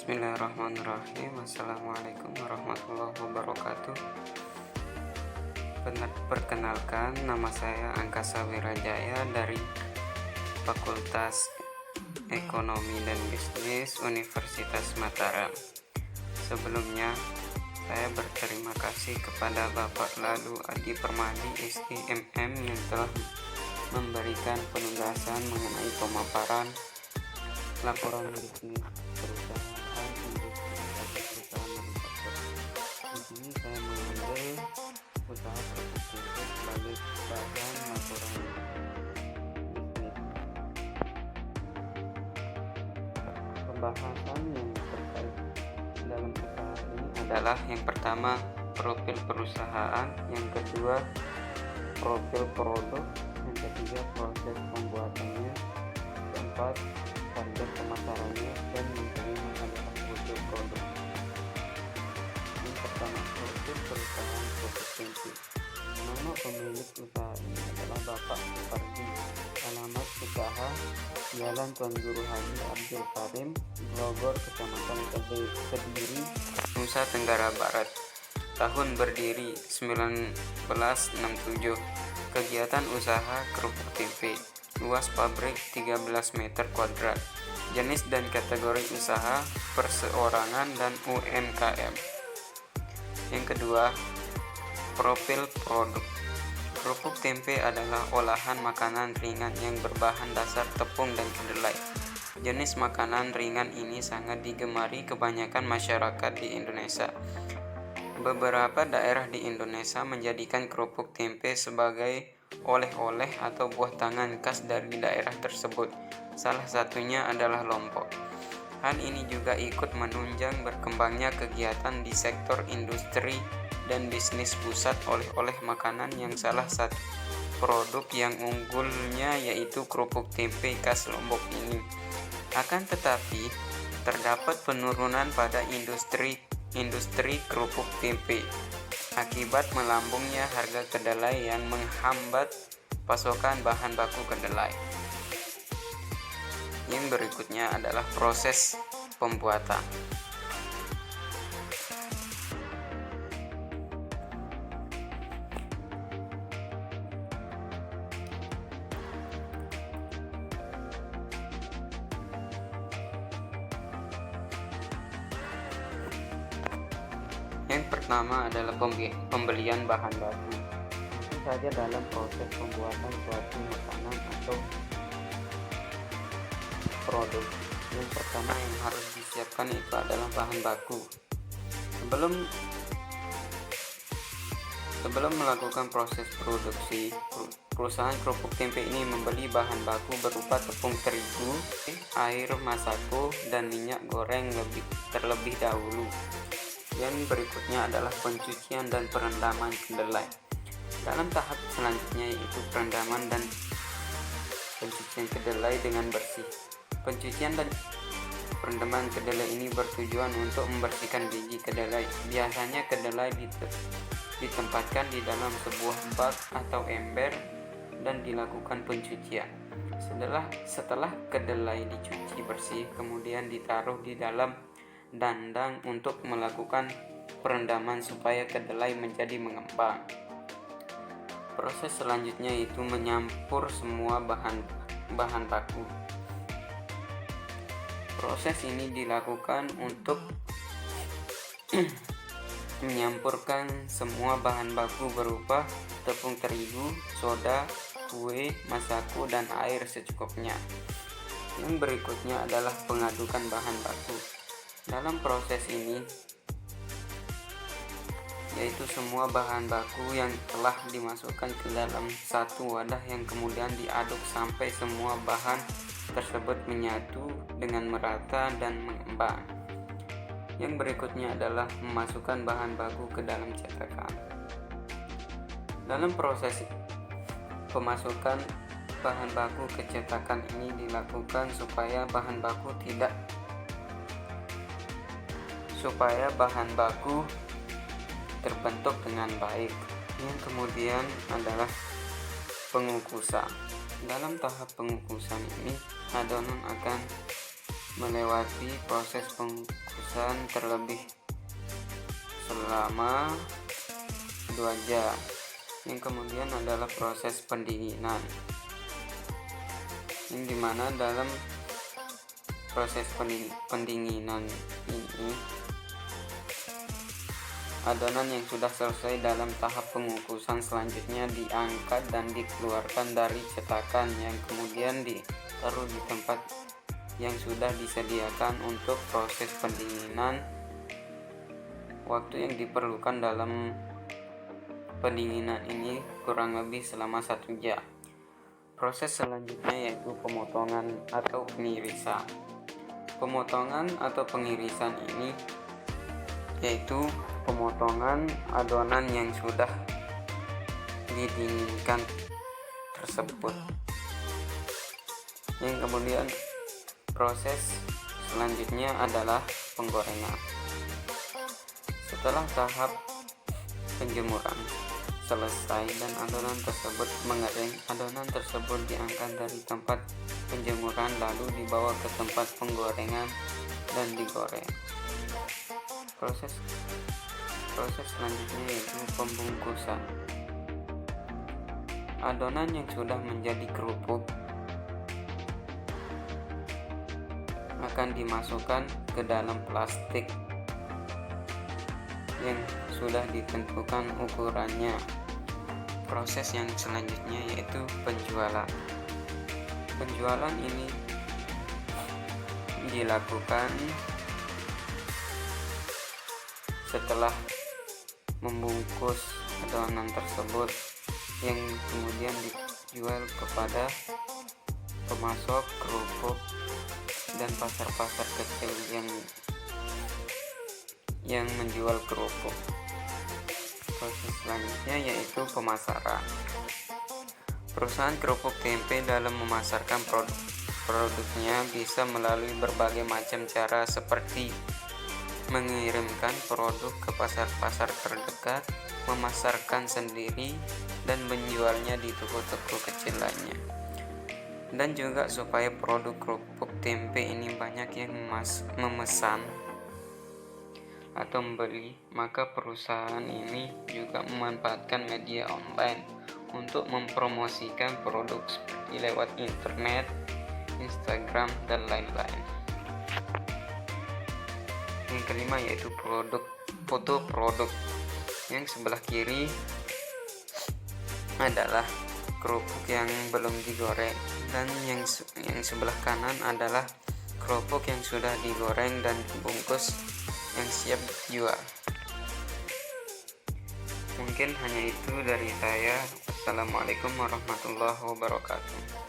Bismillahirrahmanirrahim. Assalamualaikum warahmatullahi wabarakatuh. Perkenalkan, nama saya Angkasa Wirajaya dari Fakultas Ekonomi dan Bisnis Universitas Mataram. Sebelumnya, saya berterima kasih kepada Bapak Lalu Adi Permadi STMM yang telah memberikan penugasan mengenai pemaparan laporan bisnis perusahaan industri atau perusahaan manufaktur. Di sini saya mengambil usaha tertentu sebagai bahan laporan bisnis. Pembahasan yang terkait dalam usaha ini adalah yang pertama profil perusahaan, yang kedua profil produk, yang ketiga proses pembuatannya, keempat target pemasarannya, dan yang kelima adalah butuh produk. Yang pertama, profil perusahaan Krupuk Tempe. Nama pemilik usaha ini adalah Bapak Supardi. Alamat usaha Jalan Tuan Guru Haji Abdul Karim, Grogol, Kecamatan Kediri, Nusa Tenggara Barat. Tahun berdiri 1967. Kegiatan usaha Krupuk Tempe. Luas pabrik 13 meter kuadrat. Jenis dan kategori usaha perseorangan dan UMKM. Yang kedua, profil produk. Krupuk tempe adalah olahan makanan ringan yang berbahan dasar tepung dan kedelai. Jenis makanan ringan ini sangat digemari kebanyakan masyarakat di Indonesia. Beberapa daerah di Indonesia menjadikan krupuk tempe sebagai oleh-oleh atau buah tangan khas dari daerah tersebut. Salah satunya adalah Lombok. Hal ini juga ikut menunjang berkembangnya kegiatan di sektor industri dan bisnis pusat oleh-oleh makanan, yang salah satu produk yang unggulnya yaitu krupuk tempe khas Lombok ini. Akan tetapi, terdapat penurunan pada industri krupuk tempe akibat melambungnya harga kedelai yang menghambat pasokan bahan baku kedelai. Yang berikutnya adalah proses pembuatan. Yang pertama adalah pembelian bahan baku. Tentu saja dalam proses pembuatan suatu makanan atau produk, yang pertama yang harus disiapkan itu adalah bahan baku. Sebelum melakukan proses produksi, perusahaan Krupuk Tempe ini membeli bahan baku berupa tepung terigu, air masako, dan minyak goreng terlebih dahulu. Yang berikutnya adalah pencucian dan perendaman kedelai. Dalam tahap selanjutnya yaitu perendaman dan pencucian kedelai dengan bersih. Pencucian dan perendaman kedelai ini bertujuan untuk membersihkan biji kedelai. Biasanya kedelai ditempatkan di dalam sebuah bak atau ember dan dilakukan pencucian. Setelah kedelai dicuci bersih, kemudian ditaruh di dalam dandang untuk melakukan perendaman supaya kedelai menjadi mengembang. Proses selanjutnya itu menyampur semua bahan baku. Proses ini dilakukan untuk menyampurkan semua bahan baku berupa tepung terigu, soda, kue, masako, dan air secukupnya. Yang berikutnya adalah pengadukan bahan baku. Dalam proses ini, yaitu semua bahan baku yang telah dimasukkan ke dalam satu wadah yang kemudian diaduk sampai semua bahan tersebut menyatu dengan merata dan mengembang. Yang berikutnya adalah memasukkan bahan baku ke dalam cetakan. Dalam proses pemasukan bahan baku ke cetakan ini dilakukan supaya bahan baku terbentuk dengan baik. Yang kemudian adalah pengukusan. Dalam tahap pengukusan ini, adonan akan melewati proses pengukusan terlebih selama 2 jam. Yang kemudian adalah proses pendinginan, yang dimana dalam proses pendinginan ini adonan yang sudah selesai dalam tahap pengukusan selanjutnya diangkat dan dikeluarkan dari cetakan, yang kemudian ditaruh di tempat yang sudah disediakan untuk proses pendinginan. Waktu yang diperlukan dalam pendinginan ini kurang lebih selama 1 jam. Proses selanjutnya yaitu pemotongan atau pengirisan. Pemotongan atau pengirisan ini yaitu pemotongan adonan yang sudah didinginkan tersebut. Yang kemudian proses selanjutnya adalah penggorengan. Setelah tahap penjemuran selesai dan adonan tersebut mengering, adonan tersebut diangkat dari tempat penjemuran lalu dibawa ke tempat penggorengan dan digoreng. Proses selanjutnya yaitu pembungkusan. Adonan yang sudah menjadi kerupuk akan dimasukkan ke dalam plastik yang sudah ditentukan ukurannya. Proses yang selanjutnya yaitu penjualan. Penjualan ini dilakukan setelah membungkus adonan tersebut, yang kemudian dijual kepada pemasok kerupuk dan pasar-pasar kecil yang menjual kerupuk. Proses selanjutnya yaitu pemasaran. Perusahaan kerupuk tempe dalam memasarkan produknya bisa melalui berbagai macam cara, seperti mengirimkan produk ke pasar-pasar terdekat, memasarkan sendiri, dan menjualnya di toko-toko kecil lainnya. Dan juga supaya produk kerupuk tempe ini banyak yang memesan atau membeli, maka perusahaan ini juga memanfaatkan media online untuk mempromosikan produk seperti lewat internet, Instagram, dan lain-lain. Yang kelima yaitu foto produk. Yang sebelah kiri adalah kerupuk yang belum digoreng, dan yang sebelah kanan adalah kerupuk yang sudah digoreng dan dibungkus yang siap dijual. Mungkin hanya itu dari saya. Assalamualaikum warahmatullahi wabarakatuh.